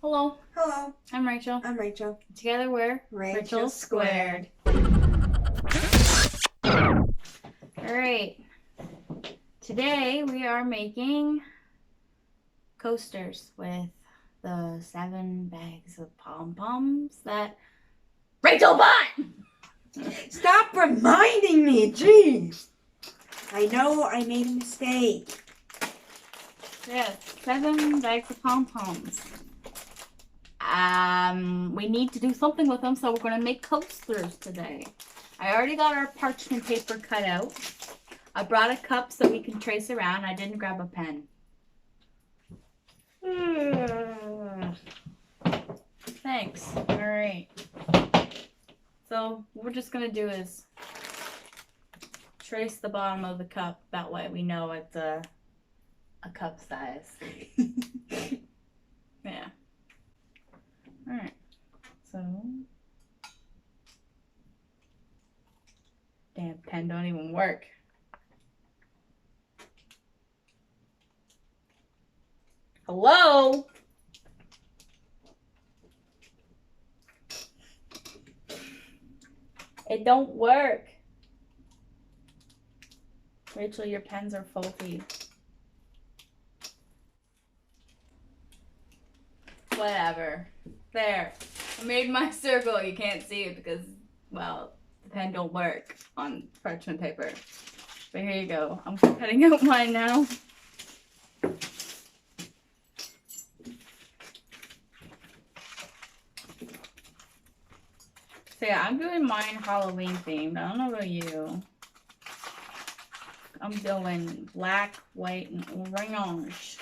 Hello, Hello, I'm Rachel. I'm Rachel. Together we're Rachel Squared. Alright, today we are making coasters with the 7 bags of Pom Poms that Rachel bought! Stop reminding me, jeez. I know I made a mistake. Yes, 7 bags of Pom Poms. We need to do something with them, so we're going to make coasters today. I already got our parchment paper cut out. I brought a cup so we can trace around. I didn't grab a pen. Thanks. Alright. So what we're just going to do is trace the bottom of the cup. That way we know it's a cup size. Yeah. Alright. So... Damn, pen don't even work. Hello? It don't work. Rachel, your pens are faulty. Whatever. There. I made my circle. You can't see it because, well, the pen don't work on parchment paper. But here you go. I'm cutting out mine now. So yeah, I'm doing mine Halloween themed. I don't know about you. I'm doing black, white, and orange.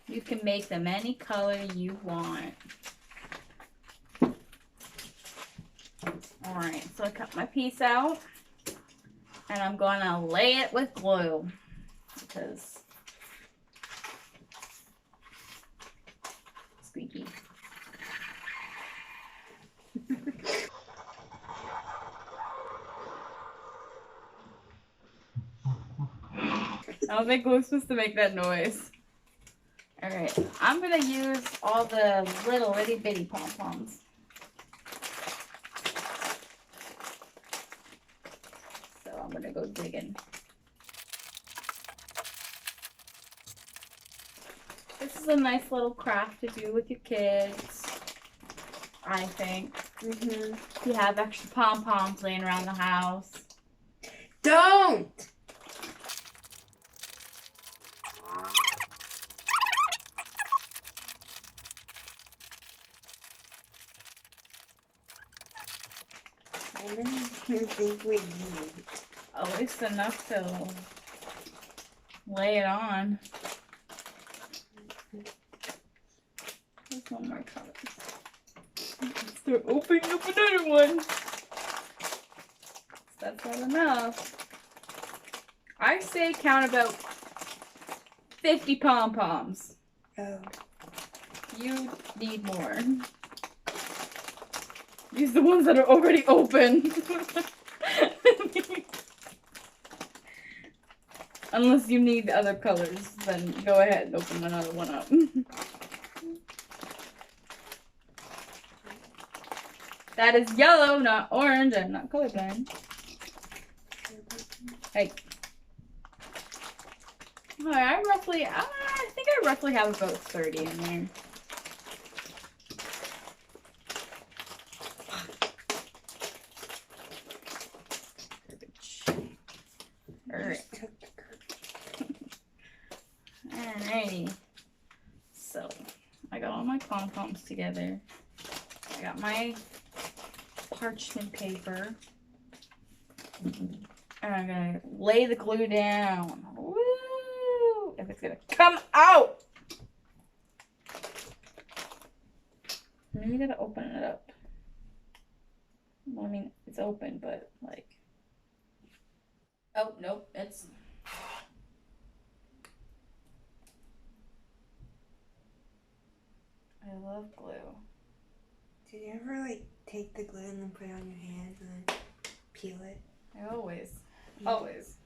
You can make them any color you want. Alright, so I cut my piece out. And I'm gonna lay it with glue. Because... squeaky. I don't think glue's supposed to make that noise. Alright, I'm gonna use all the little itty bitty pom poms. So I'm gonna go digging. This is a nice little craft to do with your kids, I think. If you have extra pom poms laying around the house. Don't! I don't think we need. At least enough to lay it on. There's one more color. Let's start opening up another one. That's not enough. I say count about 50 pom poms. Oh. You need more. Use the ones that are already open. Unless you need other colors, then go ahead and open another one up. That is yellow, not orange. I'm not colorblind. Hey. Alright, I think I roughly have about 30 in there. Alrighty. So, I got all my pom poms together. I got my parchment paper. And I'm gonna lay the glue down. Woo! If it's gonna come out! And then you gotta open it up. Well, I mean, it's open, but like... Oh, nope, it's... I love glue. Did you ever, like, take the glue and then put it on your hands and then peel it? I always. Always.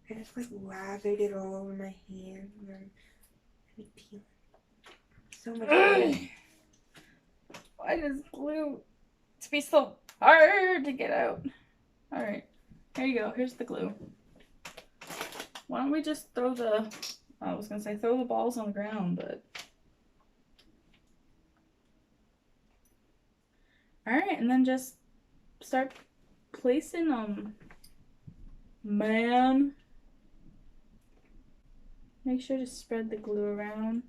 I just like lathered it all over my hand and then I peel it. So much glue. Why does glue to be so hard to get out? Alright, here you go. Here's the glue. Why don't we just throw the, I was gonna say throw the balls on the ground, but. Alright, and then just start placing them. Man. Make sure to spread the glue around.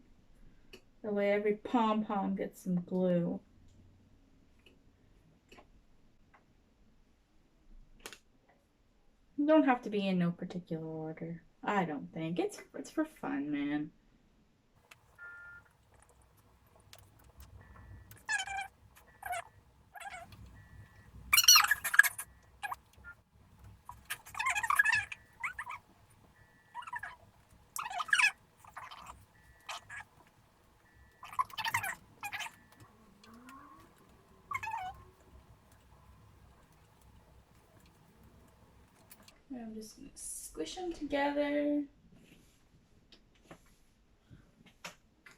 That way every pom-pom gets some glue. You don't have to be in no particular order. I don't think. It's for fun, man. I'm just gonna squish them together.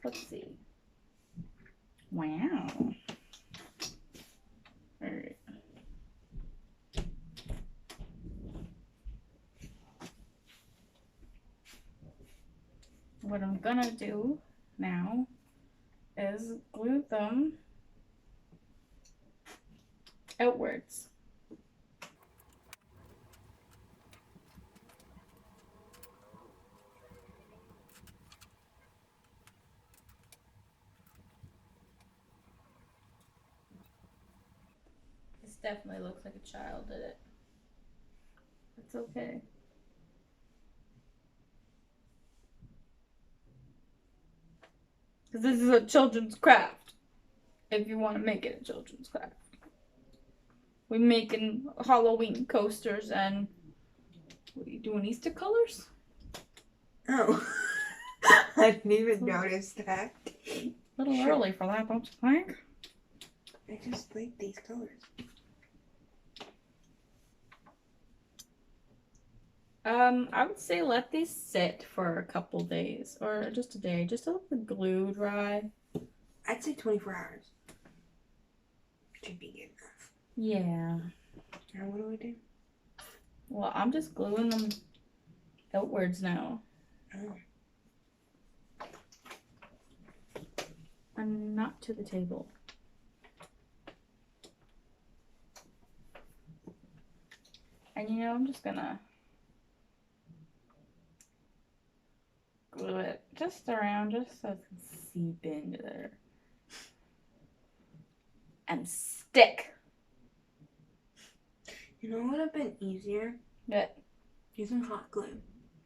Let's see. Wow. Alright. What I'm gonna do now is glue them outwards. This definitely looks like a child did it. It's okay. Because this is a children's craft. If you want to make it a children's craft. We're making Halloween coasters and what are you doing, Easter colors? Oh. I didn't even notice that. A little early for that, don't you think? I just like these colors. I would say let these sit for a couple days or just a day, just to let the glue dry. I'd say 24 hours. Should be good enough. Yeah. Now what do I do? Well, I'm just gluing them outwards now. Oh. And not to the table. And you know, I'm just gonna glue it just around, just so it can seep into there. And stick. You know what would have been easier? Yeah. Using hot glue.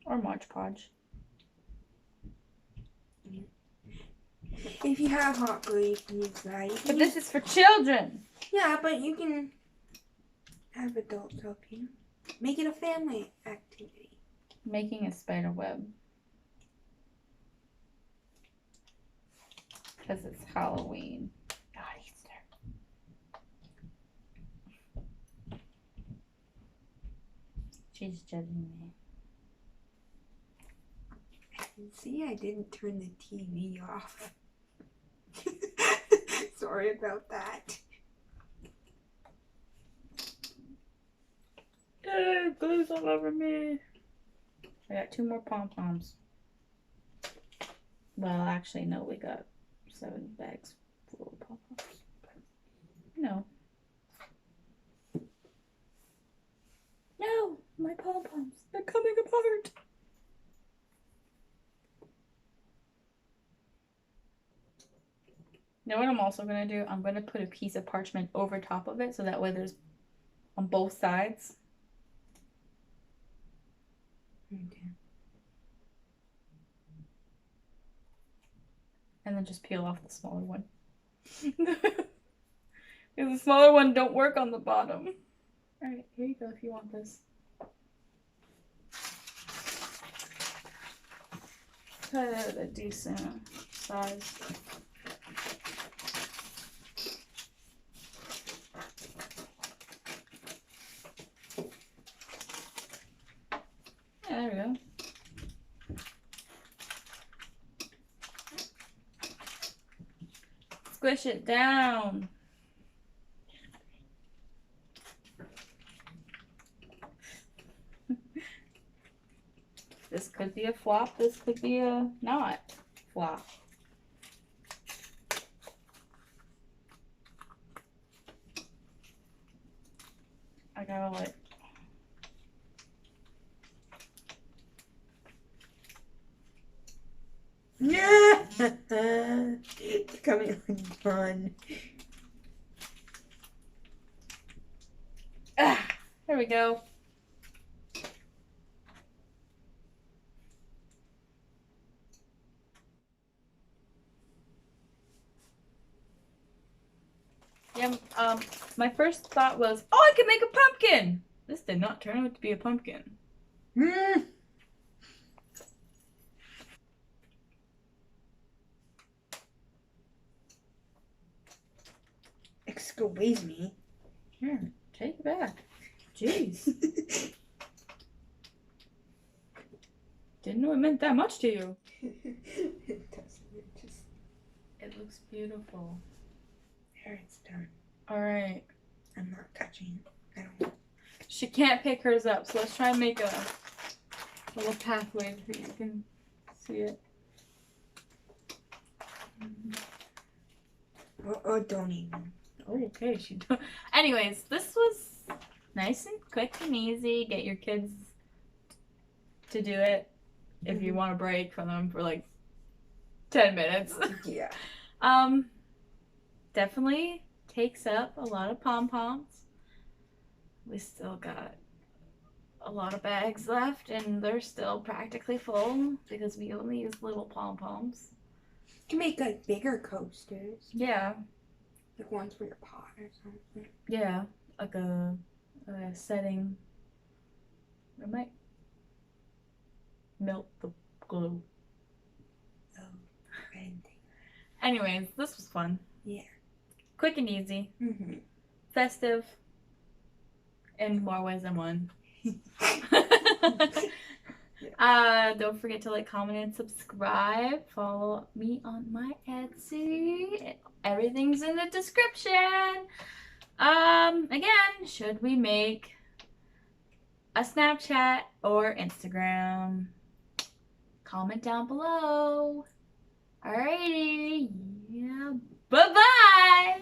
Or Mod Podge. If you have hot glue, you can use that. But this is for children. Yeah, but you can have adults help you. Make it a family activity. Making a spider web. Because it's Halloween, not Easter. She's judging me. See, I didn't turn the TV off. Sorry about that. Glue's all over me. I got 2 more Pom Poms. Well, actually, no, we got 7 bags full of Pom Poms. No. No, my Pom Poms. They're coming apart. You know what I'm also going to do? I'm going to put a piece of parchment over top of it so that way there's on both sides. Okay. And then just peel off the smaller one. Because the smaller one don't work on the bottom. Alright, here you go if you want this. Cut it at a decent size. squish it down. This could be a flop. This could be a not flop. I gotta like. Yeah. It's coming undone. Ah, there we go. Yeah, my first thought was, oh, I could make a pumpkin. This did not turn out to be a pumpkin. Mm. Excuse me. Here, take it back. Jeez. Didn't know it meant that much to you. It doesn't. It just. It looks beautiful. There, it's done. All right. I'm not touching. I don't. She can't pick hers up, so let's try and make a little pathway so you can see it. Oh, don't even. Oh, okay. She don't. Anyways, this was nice and quick and easy. Get your kids to do it if you want a break from them for like 10 minutes. Yeah. Definitely takes up a lot of pom poms. We still got a lot of bags left, and they're still practically full because we only use little pom poms. You can make like bigger coasters. Yeah. Like ones for your pot or something. Yeah, like a setting. I might melt the glue. Oh, I didn't think. Anyways, this was fun. Yeah. Quick and easy. Mm-hmm. Festive. In more ways than one. Don't forget to like, comment, and subscribe. Follow me on my Etsy. Everything's in the description. Again, should we make a Snapchat or Instagram? Comment down below. Alrighty. Yeah. Bye-bye.